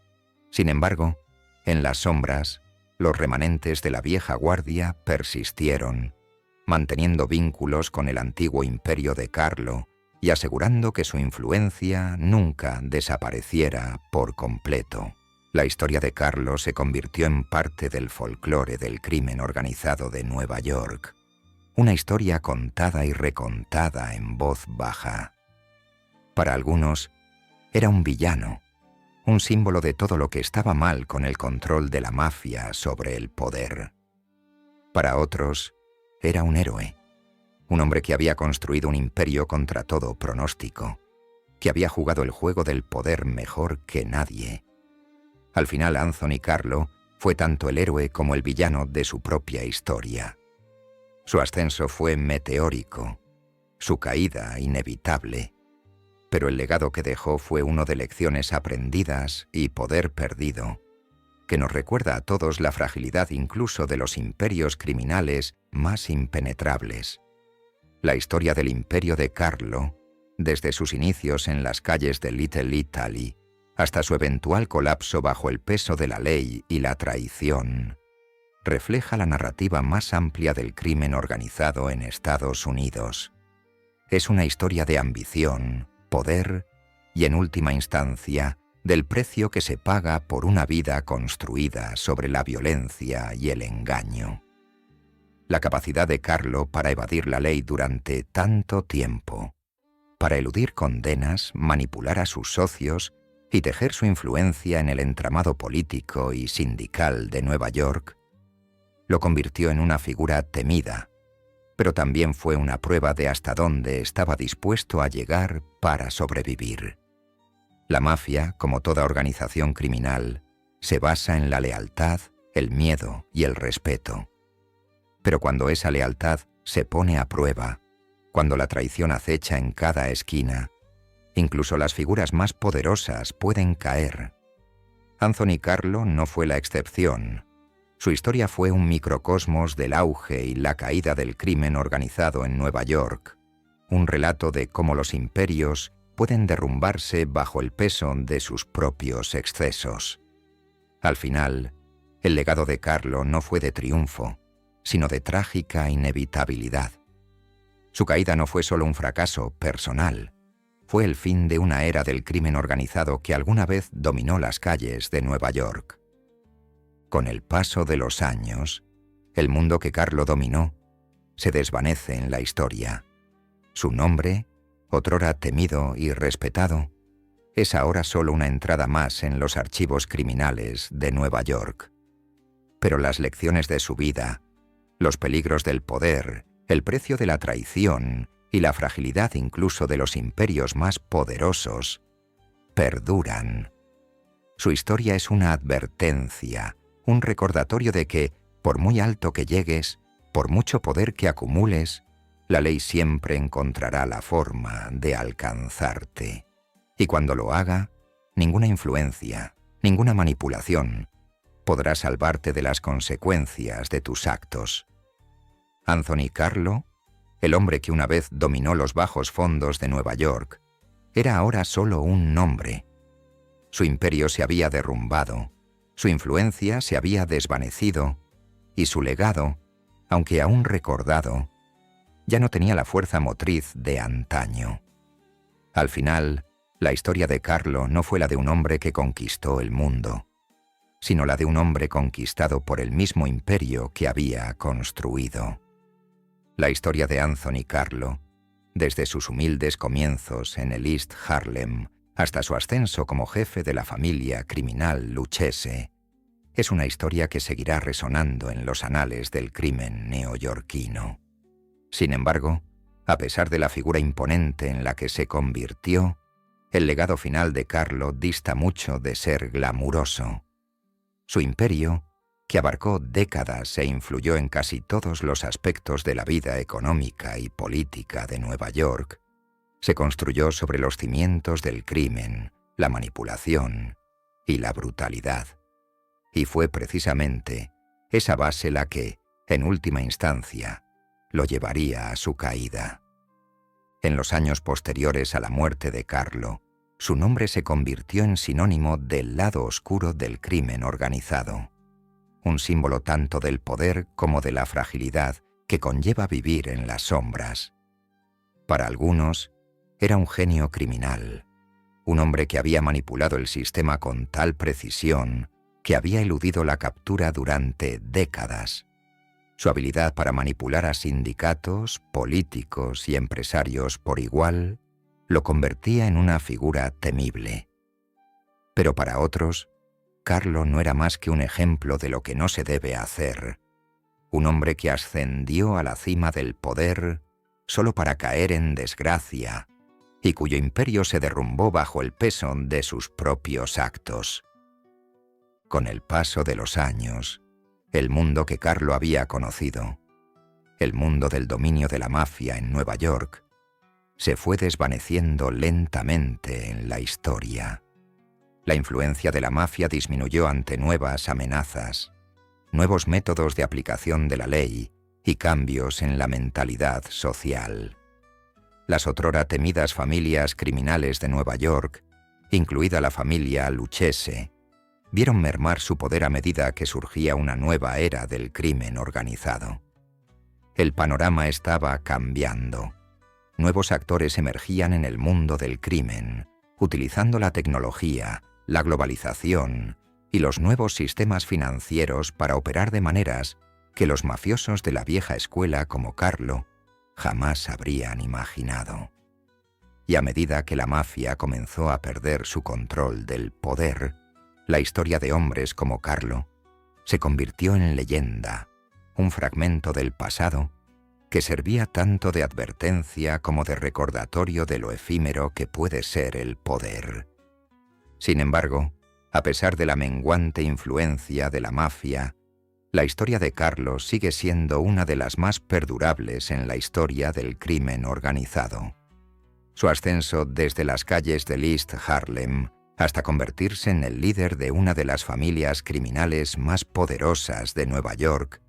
Sin embargo, en las sombras, los remanentes de la vieja guardia persistieron, manteniendo vínculos con el antiguo imperio de Carlo y asegurando que su influencia nunca desapareciera por completo. La historia de Carlo se convirtió en parte del folclore del crimen organizado de Nueva York, una historia contada y recontada en voz baja. Para algunos, era un villano, un símbolo de todo lo que estaba mal con el control de la mafia sobre el poder. Para otros, era un héroe, un hombre que había construido un imperio contra todo pronóstico, que había jugado el juego del poder mejor que nadie. Al final, Anthony Carlo fue tanto el héroe como el villano de su propia historia. Su ascenso fue meteórico, su caída inevitable, pero el legado que dejó fue uno de lecciones aprendidas y poder perdido, que nos recuerda a todos la fragilidad incluso de los imperios criminales más impenetrables. La historia del imperio de Carlo, desde sus inicios en las calles de Little Italy hasta su eventual colapso bajo el peso de la ley y la traición, refleja la narrativa más amplia del crimen organizado en Estados Unidos. Es una historia de ambición, poder y, en última instancia, del precio que se paga por una vida construida sobre la violencia y el engaño. La capacidad de Carlo para evadir la ley durante tanto tiempo, para eludir condenas, manipular a sus socios y tejer su influencia en el entramado político y sindical de Nueva York, lo convirtió en una figura temida, pero también fue una prueba de hasta dónde estaba dispuesto a llegar para sobrevivir. La mafia, como toda organización criminal, se basa en la lealtad, el miedo y el respeto. Pero cuando esa lealtad se pone a prueba, cuando la traición acecha en cada esquina, incluso las figuras más poderosas pueden caer, Anthony Carlo no fue la excepción. Su historia fue un microcosmos del auge y la caída del crimen organizado en Nueva York, un relato de cómo los imperios pueden derrumbarse bajo el peso de sus propios excesos. Al final, el legado de Carlo no fue de triunfo, sino de trágica inevitabilidad. Su caída no fue solo un fracaso personal, fue el fin de una era del crimen organizado que alguna vez dominó las calles de Nueva York. Con el paso de los años, el mundo que Carlo dominó se desvanece en la historia. Su nombre, otrora temido y respetado, es ahora solo una entrada más en los archivos criminales de Nueva York. Pero las lecciones de su vida, los peligros del poder, el precio de la traición y la fragilidad incluso de los imperios más poderosos, perduran. Su historia es una advertencia, un recordatorio de que, por muy alto que llegues, por mucho poder que acumules, la ley siempre encontrará la forma de alcanzarte. Y cuando lo haga, ninguna influencia, ninguna manipulación podrá salvarte de las consecuencias de tus actos. Anthony Carlo, el hombre que una vez dominó los bajos fondos de Nueva York, era ahora solo un nombre. Su imperio se había derrumbado, su influencia se había desvanecido y su legado, aunque aún recordado, ya no tenía la fuerza motriz de antaño. Al final, la historia de Carlo no fue la de un hombre que conquistó el mundo, sino la de un hombre conquistado por el mismo imperio que había construido. La historia de Anthony Carlo, desde sus humildes comienzos en el East Harlem hasta su ascenso como jefe de la familia criminal Lucchese, es una historia que seguirá resonando en los anales del crimen neoyorquino. Sin embargo, a pesar de la figura imponente en la que se convirtió, el legado final de Carlo dista mucho de ser glamuroso. Su imperio, que abarcó décadas e influyó en casi todos los aspectos de la vida económica y política de Nueva York, se construyó sobre los cimientos del crimen, la manipulación y la brutalidad. Y fue precisamente esa base la que, en última instancia, lo llevaría a su caída. En los años posteriores a la muerte de Carlo, su nombre se convirtió en sinónimo del lado oscuro del crimen organizado, un símbolo tanto del poder como de la fragilidad que conlleva vivir en las sombras. Para algunos, era un genio criminal, un hombre que había manipulado el sistema con tal precisión que había eludido la captura durante décadas. Su habilidad para manipular a sindicatos, políticos y empresarios por igual lo convertía en una figura temible. Pero para otros, Carlo no era más que un ejemplo de lo que no se debe hacer, un hombre que ascendió a la cima del poder solo para caer en desgracia y cuyo imperio se derrumbó bajo el peso de sus propios actos. Con el paso de los años, el mundo que Carlo había conocido, el mundo del dominio de la mafia en Nueva York, se fue desvaneciendo lentamente en la historia. La influencia de la mafia disminuyó ante nuevas amenazas, nuevos métodos de aplicación de la ley y cambios en la mentalidad social. Las otrora temidas familias criminales de Nueva York, incluida la familia Lucchese, vieron mermar su poder a medida que surgía una nueva era del crimen organizado. El panorama estaba cambiando. Nuevos actores emergían en el mundo del crimen, utilizando la tecnología, la globalización y los nuevos sistemas financieros para operar de maneras que los mafiosos de la vieja escuela como Carlo jamás habrían imaginado. Y a medida que la mafia comenzó a perder su control del poder, la historia de hombres como Carlo se convirtió en leyenda, un fragmento del pasado que servía tanto de advertencia como de recordatorio de lo efímero que puede ser el poder. Sin embargo, a pesar de la menguante influencia de la mafia, la historia de Carlo sigue siendo una de las más perdurables en la historia del crimen organizado. Su ascenso desde las calles del East Harlem hasta convertirse en el líder de una de las familias criminales más poderosas de Nueva York,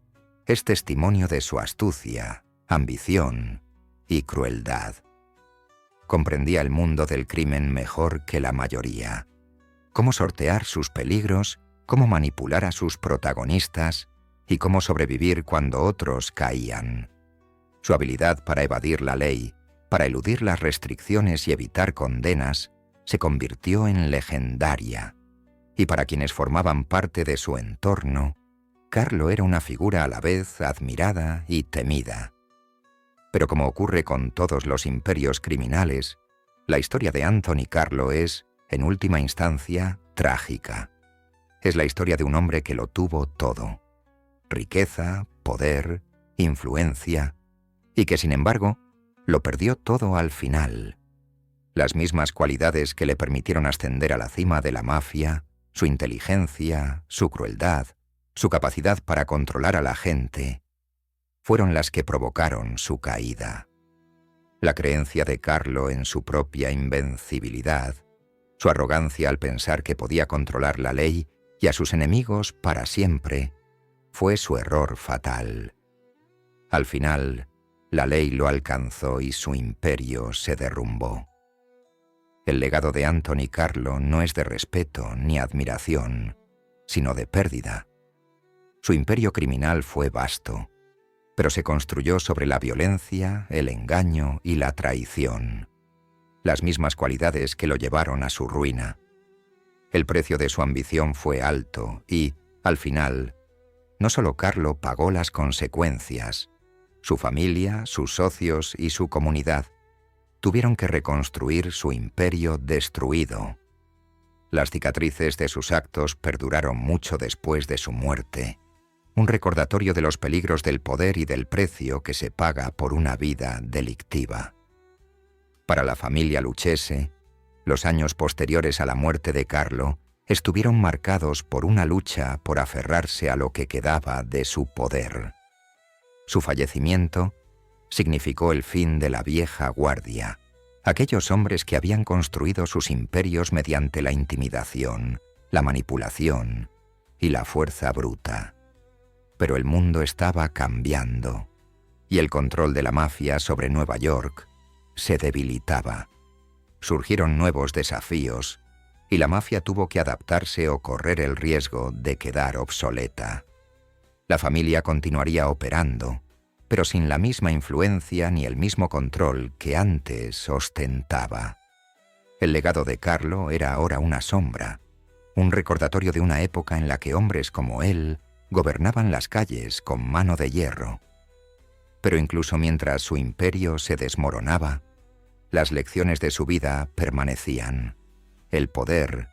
es testimonio de su astucia, ambición y crueldad. Comprendía el mundo del crimen mejor que la mayoría. Cómo sortear sus peligros, cómo manipular a sus protagonistas y cómo sobrevivir cuando otros caían. Su habilidad para evadir la ley, para eludir las restricciones y evitar condenas, se convirtió en legendaria. Y para quienes formaban parte de su entorno, Carlo era una figura a la vez admirada y temida. Pero como ocurre con todos los imperios criminales, la historia de Anthony Carlo es, en última instancia, trágica. Es la historia de un hombre que lo tuvo todo: riqueza, poder, influencia, y que sin embargo lo perdió todo al final. Las mismas cualidades que le permitieron ascender a la cima de la mafia, su inteligencia, su crueldad, su capacidad para controlar a la gente, fueron las que provocaron su caída. La creencia de Carlo en su propia invencibilidad, su arrogancia al pensar que podía controlar la ley y a sus enemigos para siempre, fue su error fatal. Al final, la ley lo alcanzó y su imperio se derrumbó. El legado de Anthony Carlo no es de respeto ni admiración, sino de pérdida. Su imperio criminal fue vasto, pero se construyó sobre la violencia, el engaño y la traición, las mismas cualidades que lo llevaron a su ruina. El precio de su ambición fue alto y, al final, no solo Carlo pagó las consecuencias, su familia, sus socios y su comunidad tuvieron que reconstruir su imperio destruido. Las cicatrices de sus actos perduraron mucho después de su muerte, un recordatorio de los peligros del poder y del precio que se paga por una vida delictiva. Para la familia Lucchese, los años posteriores a la muerte de Carlo estuvieron marcados por una lucha por aferrarse a lo que quedaba de su poder. Su fallecimiento significó el fin de la vieja guardia, aquellos hombres que habían construido sus imperios mediante la intimidación, la manipulación y la fuerza bruta. Pero el mundo estaba cambiando, y el control de la mafia sobre Nueva York se debilitaba. Surgieron nuevos desafíos, y la mafia tuvo que adaptarse o correr el riesgo de quedar obsoleta. La familia continuaría operando, pero sin la misma influencia ni el mismo control que antes ostentaba. El legado de Carlo era ahora una sombra, un recordatorio de una época en la que hombres como él gobernaban las calles con mano de hierro. Pero incluso mientras su imperio se desmoronaba, las lecciones de su vida permanecían. El poder,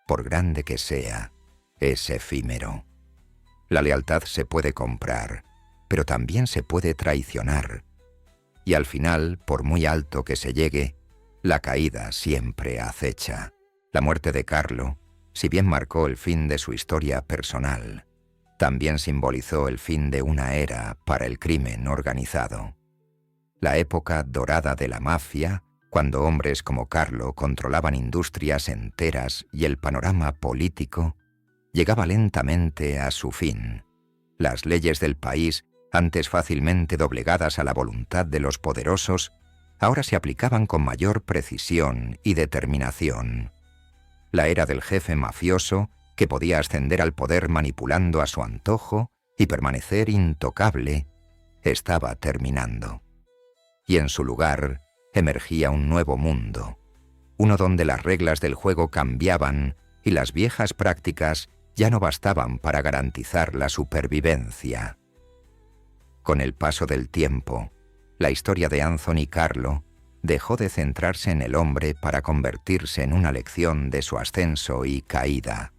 por grande que sea, es efímero. La lealtad se puede comprar, pero también se puede traicionar. Y al final, por muy alto que se llegue, la caída siempre acecha. La muerte de Carlo, si bien marcó el fin de su historia personal, también simbolizó el fin de una era para el crimen organizado. La época dorada de la mafia, cuando hombres como Carlo controlaban industrias enteras y el panorama político, llegaba lentamente a su fin. Las leyes del país, antes fácilmente doblegadas a la voluntad de los poderosos, ahora se aplicaban con mayor precisión y determinación. La era del jefe mafioso, que podía ascender al poder manipulando a su antojo y permanecer intocable, estaba terminando. Y en su lugar emergía un nuevo mundo, uno donde las reglas del juego cambiaban y las viejas prácticas ya no bastaban para garantizar la supervivencia. Con el paso del tiempo, la historia de Anthony Carlo dejó de centrarse en el hombre para convertirse en una lección de su ascenso y caída.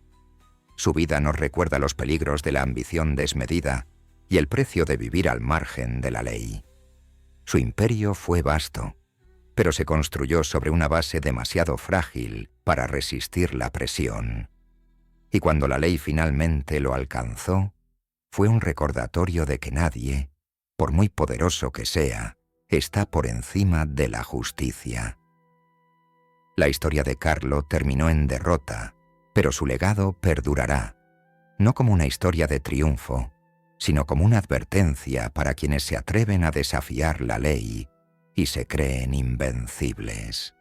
Su vida nos recuerda los peligros de la ambición desmedida y el precio de vivir al margen de la ley. Su imperio fue vasto, pero se construyó sobre una base demasiado frágil para resistir la presión. Y cuando la ley finalmente lo alcanzó, fue un recordatorio de que nadie, por muy poderoso que sea, está por encima de la justicia. La historia de Carlo terminó en derrota, pero su legado perdurará, no como una historia de triunfo, sino como una advertencia para quienes se atreven a desafiar la ley y se creen invencibles.